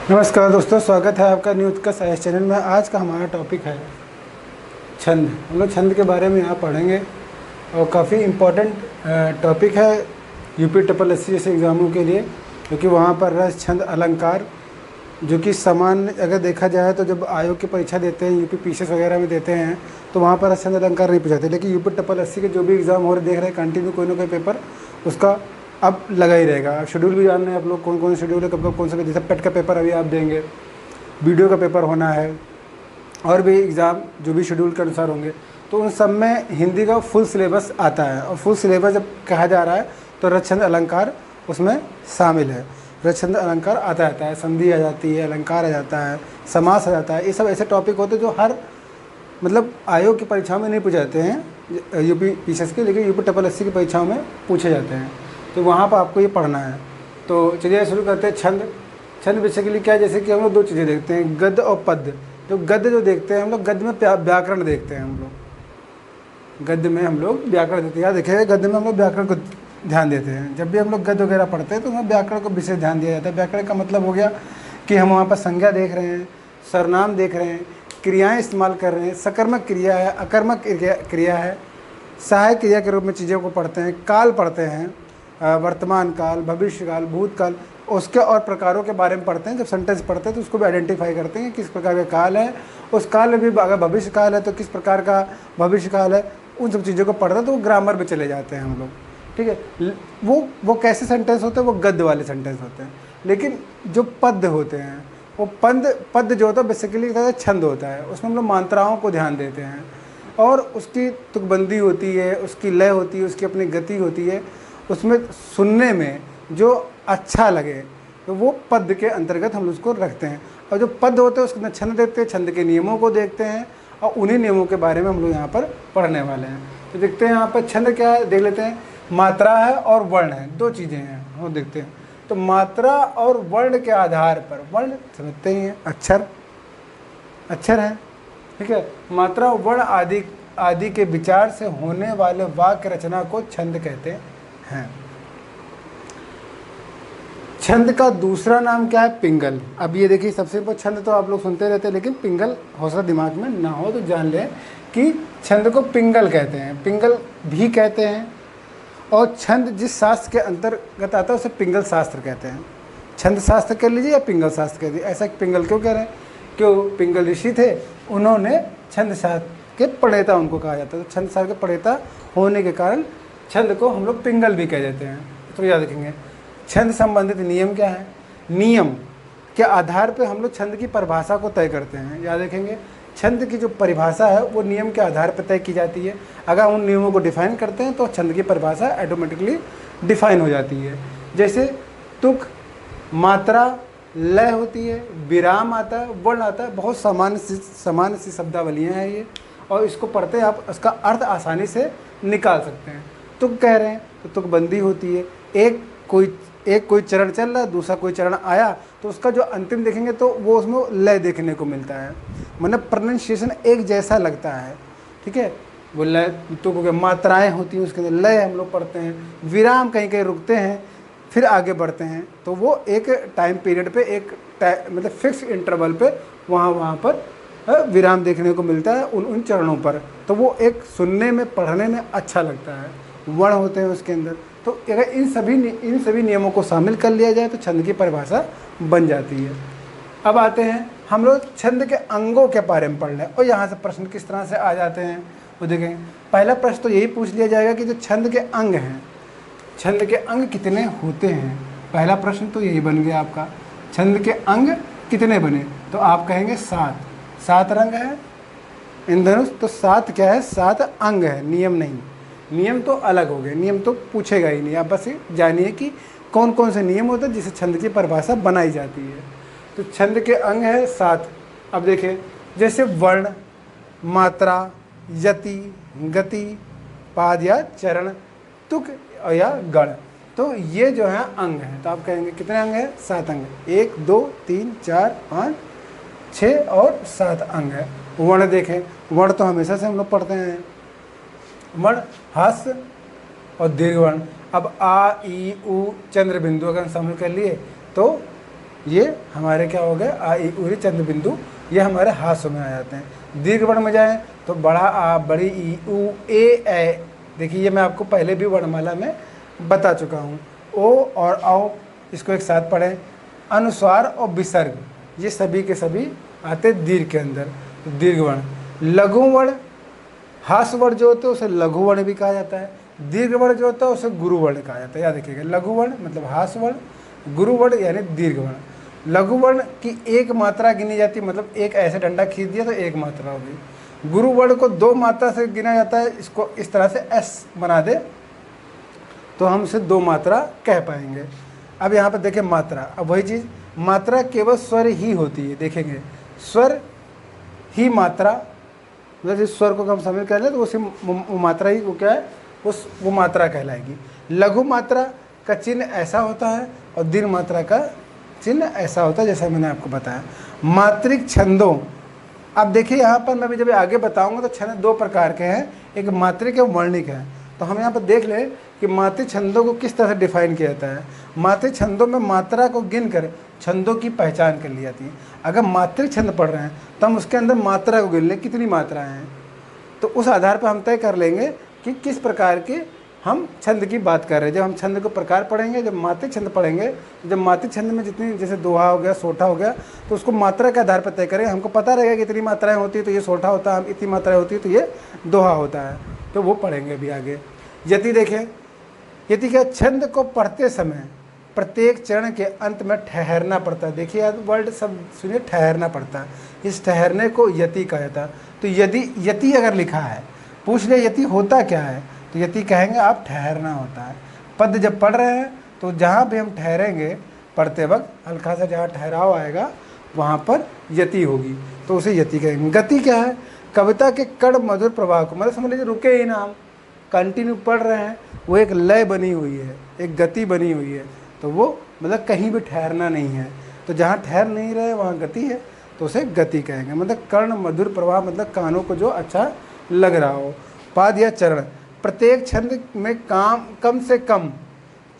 नमस्कार दोस्तों, स्वागत है आपका न्यूज़ का साइंस चैनल में। आज का हमारा टॉपिक है छंद। हम लोग छंद के बारे में यहाँ पढ़ेंगे और काफ़ी इम्पोर्टेंट टॉपिक है यूपी ट्रिपल एससी जैसे एग्ज़ामों के लिए, क्योंकि वहाँ पर रस छंद अलंकार जो कि समान अगर देखा जाए तो जब आयोग की परीक्षा देते हैं यूपी पीसीएस वगैरह में देते हैं तो वहाँ पर रस छंद अलंकार नहीं पूछाते, लेकिन यूपी ट्रिपल एससी के जो भी एग्ज़ाम हो रहे देख रहे हैं कंटिन्यू कोई ना कोई पेपर उसका अब लगा ही रहेगा। अब शेड्यूल भी जान रहे हैं आप लोग कौन कौन शेड्यूल है, कब कब कौन सा, जैसे पेट का पेपर अभी आप देंगे, वीडियो का पेपर होना है और भी एग्ज़ाम जो भी शेड्यूल के अनुसार होंगे, तो उन सब में हिंदी का फुल सिलेबस आता है। और फुल सिलेबस जब कहा जा रहा है तो रस छंद अलंकार उसमें शामिल है। रस छंद अलंकार आता रहता है, संधि आ जाती है, अलंकार आ जाता है, समास आ जाता है। ये सब ऐसे टॉपिक होते हैं जो हर मतलब आयोग की परीक्षाओं में नहीं पूछे जाते हैं यूपी पीसीएस के, लेकिन यूपी ट्रिपल एससी की परीक्षाओं में पूछे जाते हैं, तो वहाँ पर आपको ये पढ़ना है। तो चलिए शुरू करते हैं। छंद। छंद बेसिकली क्या है, जैसे कि हम लोग दो चीज़ें देखते हैं, गद्य और पद्य। जो गद्य जो देखते हैं हम लोग, गद्य में व्याकरण देखते हैं हम लोग, गद्य में हम लोग व्याकरण देते हैं। याद रखिए, गद्य में हम लोग व्याकरण को ध्यान देते हैं। जब भी हम लोग गद्य वगैरह पढ़ते हैं तो उसमें व्याकरण को विशेष ध्यान दिया जाता है। व्याकरण का मतलब हो गया कि हम वहाँ पर संज्ञा देख रहे हैं, सर्वनाम देख रहे हैं, क्रियाएँ इस्तेमाल कर रहे हैं, सकर्मक क्रिया है, अकर्मक क्रिया है, सहायक क्रिया के रूप में चीज़ों को पढ़ते हैं, काल पढ़ते हैं, वर्तमान काल, भविष्य काल, भूतकाल, उसके और प्रकारों के बारे में पढ़ते हैं। जब सेंटेंस पढ़ते हैं तो उसको भी आइडेंटिफाई करते हैं कि किस प्रकार का काल है, उस काल में भी अगर भविष्य काल है तो किस प्रकार का भविष्य काल है, उन सब चीज़ों को पढ़ते हैं। तो वो ग्रामर में चले जाते हैं हम लोग, ठीक है। वो कैसे सेंटेंस होते हैं, वो गद्य वाले सेंटेंस होते हैं। लेकिन जो पद्य होते हैं वो पद्य जो होता है बेसिकली छंद होता है, उसमें हम लोग मात्राओं को ध्यान देते हैं और उसकी तुकबंदी होती है, उसकी लय होती है, उसकी अपनी गति होती है, उसमें सुनने में जो अच्छा लगे तो वो पद्य के अंतर्गत हम उसको रखते हैं। और जो पद्य होते हैं उसके छंद देखते हैं, छंद के नियमों को देखते हैं और उन्हीं नियमों के बारे में हम लोग यहाँ पर पढ़ने वाले हैं। तो देखते हैं यहाँ पर छंद क्या है, देख लेते हैं। मात्रा है और वर्ण है, दो चीज़ें हैं वो देखते हैं। तो मात्रा और वर्ण के आधार पर, वर्ण समझते ही हैं, अक्षर है, ठीक है। मात्रा और वर्ण आदि के विचार से होने वाले वाक्य रचना को छंद कहते हैं। छंद का दूसरा नाम क्या है, पिंगल। अब ये देखिए, सबसे ऊपर छंद तो आप लोग सुनते रहते हैं, लेकिन पिंगल हौसला दिमाग में ना हो तो जान लें कि छंद को पिंगल कहते हैं, पिंगल भी कहते हैं। और छंद जिस शास्त्र के अंतर्गत आता है उसे पिंगल शास्त्र कहते हैं। छंद शास्त्र कर लीजिए या पिंगल शास्त्र कह दीजिए। ऐसा पिंगल क्यों कह रहे हैं, क्यों पिंगल ऋषि थे, उन्होंने छंद शास्त्र के प्रणेता उनको कहा जाता है। तो छंद शास्त्र के प्रणेता होने के कारण छंद को हम लोग पिंगल भी कह देते हैं। तो याद रखेंगे, छंद संबंधित नियम क्या है, नियम के आधार पर हम लोग छंद की परिभाषा को तय करते हैं। याद रखेंगे, छंद की जो परिभाषा है वो नियम के आधार पर तय की जाती है। अगर उन नियमों को डिफाइन करते हैं तो छंद की परिभाषा ऑटोमेटिकली डिफाइन हो जाती है। जैसे तुक, मात्रा, लय होती है, विराम आता है, वर्ण आता है, बहुत सामान्य सी शब्दावलियाँ हैं ये, और इसको पढ़ते हैं आप उसका अर्थ आसानी से निकाल सकते हैं। तुक कह रहे हैं तो तुकबंदी होती है, एक कोई चरण चल रहा है, दूसरा कोई चरण आया तो उसका जो अंतिम देखेंगे तो वो उसमें लय देखने को मिलता है, मतलब प्रोनाउंसिएशन एक जैसा लगता है, ठीक है। वो लय तो हो गया। मात्राएँ होती हैं उसके अंदर, लय हम लोग पढ़ते हैं, विराम कहीं कहीं रुकते हैं फिर आगे बढ़ते हैं, तो वो एक टाइम पीरियड पे मतलब फिक्स इंटरवल पे वहाँ पर विराम देखने को मिलता है उन चरणों पर। तो वो एक सुनने में पढ़ने में अच्छा लगता है। वर्ण होते हैं उसके अंदर। तो अगर इन सभी नियमों को शामिल कर लिया जाए तो छंद की परिभाषा बन जाती है। अब आते हैं हम लोग छंद के अंगों के बारे में पढ़ लें और यहाँ से प्रश्न किस तरह से आ जाते हैं वो देखेंगे। पहला प्रश्न तो यही पूछ लिया जाएगा कि जो छंद के अंग हैं, छंद के अंग कितने होते हैं। पहला प्रश्न तो यही बन गया आपका, छंद के अंग कितने बने, तो आप कहेंगे 7 रंग है इंद्रधनुष। तो 7 क्या है, 7 अंग है, नियम नहीं। नियम तो अलग हो गए, नियम तो पूछेगा ही नहीं, आप बस जानिए कि कौन कौन से नियम होते हैं जिससे छंद की परिभाषा बनाई जाती है। तो छंद के अंग है 7। अब देखिए, जैसे वर्ण, मात्रा, यति, गति, पाद या चरण, तुक या गण, तो ये जो है अंग हैं। तो आप कहेंगे कितने अंग हैं, 7 अंग। 1 2 3 4 5 6 और 7 अंग है। वर्ण देखें, वर्ण तो हमेशा से हम लोग पढ़ते हैं, वर्ण हास्य और दीर्घ वर्ण। अब आ ई उ चंद्र बिंदु अगर शामिल कर लिए तो ये हमारे क्या हो गए आ ई उ चंद्र बिंदु, ये हमारे हाथों में आ जाते हैं। दीर्घ वर्ण में जाएँ तो बड़ा आ, बड़ी ई, उ, ए। देखिए ये मैं आपको पहले भी वर्णमाला में बता चुका हूँ। ओ और औ इसको एक साथ पढ़ें। अनुस्वार और विसर्ग ये सभी के सभी आते दीर्घ के अंदर। तो दीर्घ वर्ण। लघु वर्ण, हास्य वर्ण जो होते हैं उसे लघु वर्ण भी कहा जाता है। दीर्घ वर्ण जो होता है उसे गुरु वर्ण कहा जाता है। याद रखिएगा, लघु वर्ण मतलब हास्य वर्ण, गुरु वर्ण यानी दीर्घ वर्ण। लघु वर्ण की एक मात्रा गिनी जाती है, मतलब एक ऐसे डंडा खींच दिया तो एक मात्रा होगी। गुरु वर्ण को 2 मात्रा से गिना जाता है। इसको इस तरह से एस बना दे तो हम इसे 2 मात्रा कह पाएंगे। अब यहाँ पर देखें मात्रा, अब वही चीज़, मात्रा केवल स्वर ही होती है। देखेंगे स्वर ही मात्रा, मतलब इस स्वर को हम शामिल कर लें तो उसी वो मात्रा ही वो क्या है, वो मात्रा कहलाएगी। लघु मात्रा का चिन्ह ऐसा होता है और दीर्घ मात्रा का चिन्ह ऐसा होता है, जैसा मैंने आपको बताया। मात्रिक छंदों, अब देखिए यहाँ पर मैं भी जब आगे बताऊंगा तो छंद 2 प्रकार के हैं, एक मात्रिक है वर्णिक है। तो हम यहाँ पर देख लें कि मात्रिक छंदों को किस तरह से डिफाइन किया जाता है। मात्रिक छंदों में मात्रा को गिन कर छंदों की पहचान कर ली जाती है। अगर मात्रिक छंद पढ़ रहे हैं तो हम उसके अंदर मात्रा को गिन लें, कितनी मात्राएं हैं, तो उस आधार पर हम तय कर लेंगे कि किस प्रकार के हम छंद की बात कर रहे हैं। जब हम छंद को प्रकार पढ़ेंगे, जब मात्रिक छंद पढ़ेंगे, जब मात्रिक छंद में जितनी, जैसे दोहा हो गया, सोठा हो गया, तो उसको मात्रा के आधार पर तय करेंगे। हमको पता रहेगा कि इतनी मात्राएं होती है तो ये सोठा होता है, इतनी मात्राएं होती है तो ये दोहा होता है, तो वो पढ़ेंगे अभी आगे। यति देखें, यति क्या, छंद को पढ़ते समय प्रत्येक चरण के अंत में ठहरना पड़ता है। देखिए यार वर्ड सब सुनिए, ठहरना पड़ता है। इस ठहरने को यति कहा जाता है। तो यदि यति अगर लिखा है, पूछ ले यति होता क्या है, तो यति कहेंगे आप ठहरना होता है। पद जब पढ़ रहे हैं तो जहाँ भी हम ठहरेंगे पढ़ते वक्त हल्का सा जहाँ ठहराव आएगा वहाँ पर यति होगी, तो उसे यति कहेंगे। गति क्या है, कविता के कण मधुर प्रवाह को, मतलब समझ लीजिए रुके ही ना, हम कंटिन्यू पढ़ रहे हैं, वो एक लय बनी हुई है, एक गति बनी हुई है, तो वो मतलब कहीं भी ठहरना नहीं है। तो जहाँ ठहर नहीं रहे वहाँ गति है, तो उसे गति कहेंगे। मतलब कर्ण मधुर प्रवाह, मतलब कानों को जो अच्छा लग रहा हो। पाद या चरण, प्रत्येक छंद में कम से कम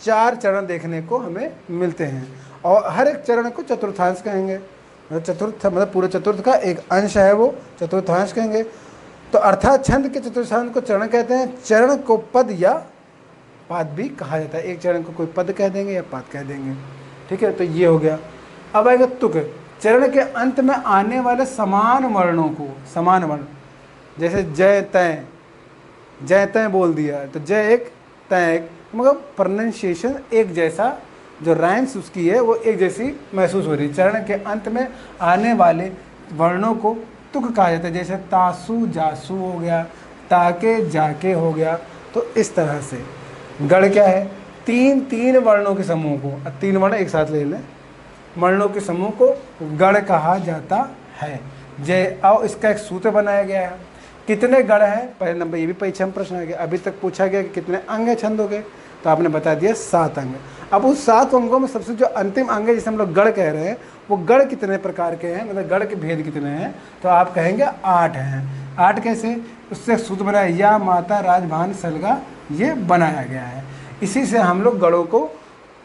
4 चरण देखने को हमें मिलते हैं और हर एक चरण को चतुर्थांश कहेंगे। मतलब चतुर्थ मतलब पूरे चतुर्थ का एक अंश है, वो चतुर्थांश कहेंगे। तो अर्थात छंद के चतुर्थांश को चरण कहते हैं। चरण को पद या पाद भी कहा जाता है। एक चरण को कोई पद कह देंगे या पाद कह देंगे, ठीक है। तो ये हो गया। अब आएगा तुक, चरण के अंत में आने वाले समान वर्णों को, समान वर्ण, जैसे जय तय, जय तय बोल दिया तो जय एक तय एक, मतलब प्रोनाउंसिएशन एक जैसा, जो राइम्स उसकी है वो एक जैसी महसूस हो रही है। चरण के अंत में आने वाले वर्णों को तुक कहा जाता है। जैसे तासु जासु हो गया, ताके जाके हो गया। तो इस तरह से गढ़ क्या है, 3 वर्णों के समूह को, 3 वर्ण एक साथ ले लें, वर्णों के समूह को गढ़ कहा जाता है। जय और इसका एक सूत्र बनाया गया है। कितने गढ़ हैं, पहले नंबर ये भी परीक्षा में प्रश्न आ गया। अभी तक पूछा गया कि कितने अंग है छंदों के, तो आपने बता दिया 7 अंग। अब उस 7 अंगों में सबसे जो अंतिम अंग है जिसे हम लोग गढ़ कह रहे हैं, वो गढ़ कितने प्रकार के हैं, मतलब गढ़ के भेद कितने हैं, तो आप कहेंगे 8 हैं। 8 कैसे, उससे सूत्र बनाया, या माता राजभान सलगा, ये बनाया गया है। इसी से हम लोग गढ़ों को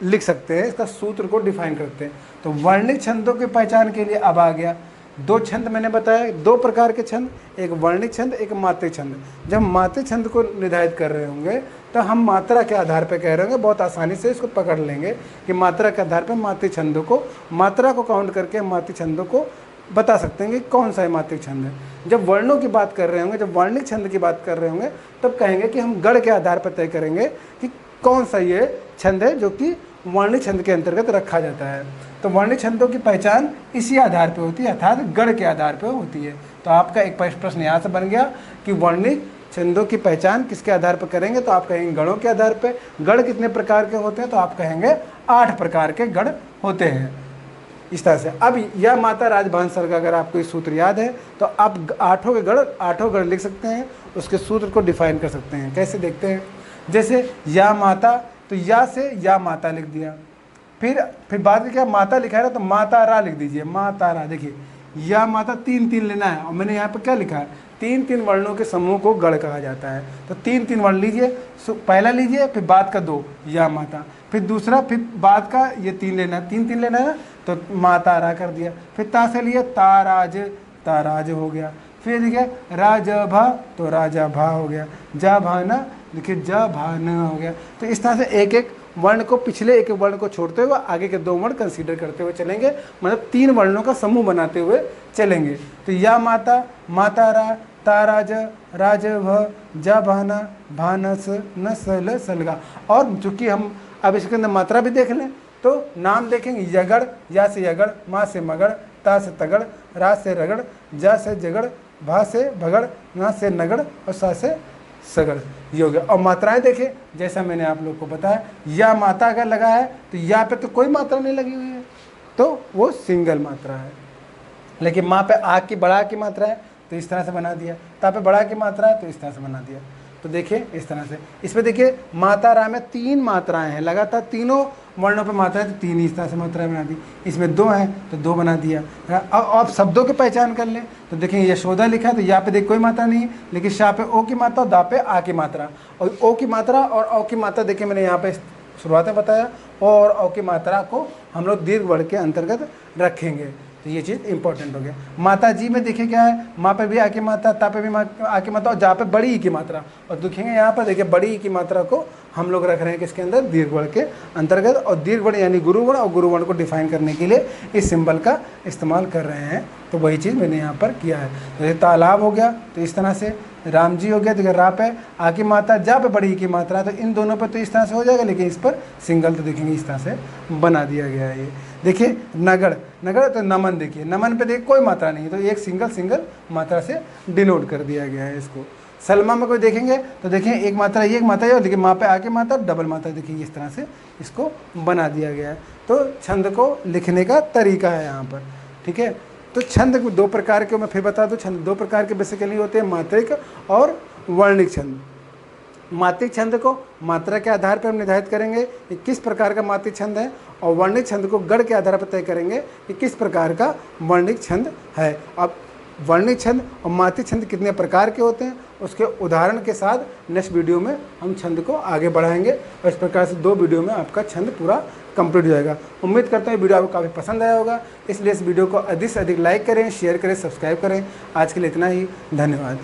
लिख सकते हैं, इसका सूत्र को डिफाइन करते हैं। तो वर्णिक छंदों की पहचान के लिए अब आ गया 2 छंद मैंने बताया, 2 प्रकार के छंद, एक वर्णिक छंद, एक मात्रिक छंद। जब मात्रिक छंद को निर्धारित कर रहे होंगे तो हम मात्रा के आधार पर कह रहे होंगे, बहुत आसानी से इसको पकड़ लेंगे कि मात्रा के आधार पर मात्रिक छंदों को, मात्रा को काउंट करके मात्रिक छंदों को बता सकते हैं कि कौन सा है मात्रिक छंद है। जब वर्णों की बात कर रहे होंगे, जब वर्णिक छंद की बात कर रहे होंगे, तब कहेंगे कि हम गढ़ के आधार पर तय करेंगे कि कौन सा ये छंद है जो कि वर्णिक छंद के अंतर्गत रखा जाता है। तो वर्णिक छंदों की पहचान इसी आधार पर होती है, अर्थात गढ़ के आधार पर होती है। तो आपका एक प्रश्न यहाँ से बन गया कि वर्णिक छंदों की पहचान किसके आधार पर करेंगे, तो आप कहेंगे गढ़ों के आधार पर। गढ़ कितने प्रकार के होते हैं, तो आप कहेंगे 8 प्रकार के गढ़ होते हैं। इस तरह से अब या माता राजभान सर का अगर आपको इस सूत्र याद है तो आप 8 गढ़ लिख सकते हैं, उसके सूत्र को डिफाइन कर सकते हैं। कैसे देखते हैं, जैसे या माता, तो या से या माता लिख दिया, फिर बाद में क्या माता लिखा है तो माता रा लिख दीजिए, माता रा। देखिए या माता 3 लेना है और मैंने यहाँ पर क्या लिखा है, 3 वर्णों के समूह को गढ़ कहा जाता है। तो 3 वर्ण लीजिए, पहला लीजिए फिर बाद का 2 या माता, फिर दूसरा, फिर बाद का ये 3 लेना, 3 लेना है ना, तो मा ता रा कर दिया। फिर ता से लिया ताराज हो गया। फिर देखिए राजा भा, तो राजा भा हो गया। जा भाना, देखिए जा भाना हो गया। तो इस तरह से एक एक वर्ण को, पिछले एक एक वर्ण को छोड़ते हुए आगे के 2 वर्ण कंसीडर करते हुए चलेंगे, मतलब 3 वर्णों का समूह बनाते हुए चलेंगे। तो या माता, माता रा, ताराज, राज भ, जा भाना, भानस, न सल, सलगा। और चूंकि हम अब इसके अंदर मात्रा भी देख लें तो नाम देखेंगे, यगड़, या से यगड़, मा से मगड़, ता से तगड़, रा से रगड़, जा से जगड़, भा से भगड़, ना से नगड़ और सा से सगड़, ये हो गया। और मात्राएं देखें, जैसा मैंने आप लोग को बताया, या माता अगर लगा है तो या पे तो कोई मात्रा नहीं लगी हुई है, तो वो सिंगल मात्रा है। लेकिन माँ पे आ की, बड़ा की मात्रा है तो इस तरह से बना दिया, ता पे बड़ा की मात्रा है तो इस तरह से बना दिया। तो देखिए इस तरह से, इसमें देखिए माता रा में 3 मात्राएं हैं, लगातार तीनों वर्णों पे मात्रा है तो 3 इस तरह से मात्राएं बना दी। इसमें 2 हैं तो 2 बना दिया। अब आप शब्दों की पहचान कर लें तो देखेंगे यशोदा लिखा है तो यहाँ पे देख कोई मात्रा नहीं है, लेकिन शाह पे ओ की मात्रा और दा पे आ की मात्रा, और ओ की मात्रा और औ की मात्रा देखिए मैंने यहाँ पे शुरुआत में बताया, और औ की मात्रा को हम लोग दीर्घ वर्ण के अंतर्गत रखेंगे। तो ये चीज़ इंपॉर्टेंट हो गया। माता जी में देखिए क्या है, माँ पे भी आ की मात्रा, ता पे भी आ की मात्रा, और जा पे बड़ी ई की मात्रा, और देखेंगे यहाँ पर देखिए बड़ी ई की मात्रा को हम लोग रख रहे हैं किसके अंदर, दीर्घ वर्ण के अंतर्गत। और दीर्घ वर्ण यानी गुरु वर्ण, और गुरु वर्ण को डिफाइन करने के लिए इस सिंबल का इस्तेमाल कर रहे हैं। तो वही चीज़ मैंने यहाँ पर किया है। जैसे तालाब हो गया तो इस तरह से, राम जी हो गया, देखिए रा पे आ की मात्रा, जा पे बड़ी ई की मात्रा, तो इन दोनों पे तो इस तरह से हो जाएगा, लेकिन इस पर सिंगल तो देखेंगे इस तरह से बना दिया गया है। ये देखिए नगड़, नगड़ तो नमन, देखिए नमन पे देखिए कोई मात्रा नहीं है, तो एक सिंगल मात्रा से डिनोट कर दिया गया है इसको। सलमा में कोई देखेंगे तो देखिए एक मात्रा, ये एक मात्रा है, और देखिए माँ पे आके मात्रा, डबल मात्रा, देखिए इस तरह से इसको बना दिया गया है। तो छंद को लिखने का तरीका है यहाँ पर, ठीक है। तो छंद 2 प्रकार के, मैं फिर बता दूँ, छंद 2 प्रकार के बेसिकली होते हैं, मात्रिक और वर्णिक छंद। मात्रिक छंद को मात्रा के आधार पर हम निर्धारित करेंगे कि किस प्रकार का मात्रिक छंद है, और वर्णिक छंद को गढ़ के आधार पर तय करेंगे कि किस प्रकार का वर्णिक छंद है। अब वर्णिक छंद और मात्रिक छंद कितने प्रकार के होते हैं उसके उदाहरण के साथ नेक्स्ट वीडियो में हम छंद को आगे बढ़ाएंगे, और इस प्रकार से 2 वीडियो में आपका छंद पूरा कंप्लीट हो जाएगा। उम्मीद करता हूँ वीडियो आपको काफ़ी पसंद आया होगा, इसलिए इस वीडियो को अधिक से अधिक लाइक करें, शेयर करें, सब्सक्राइब करें। आज के लिए इतना ही, धन्यवाद।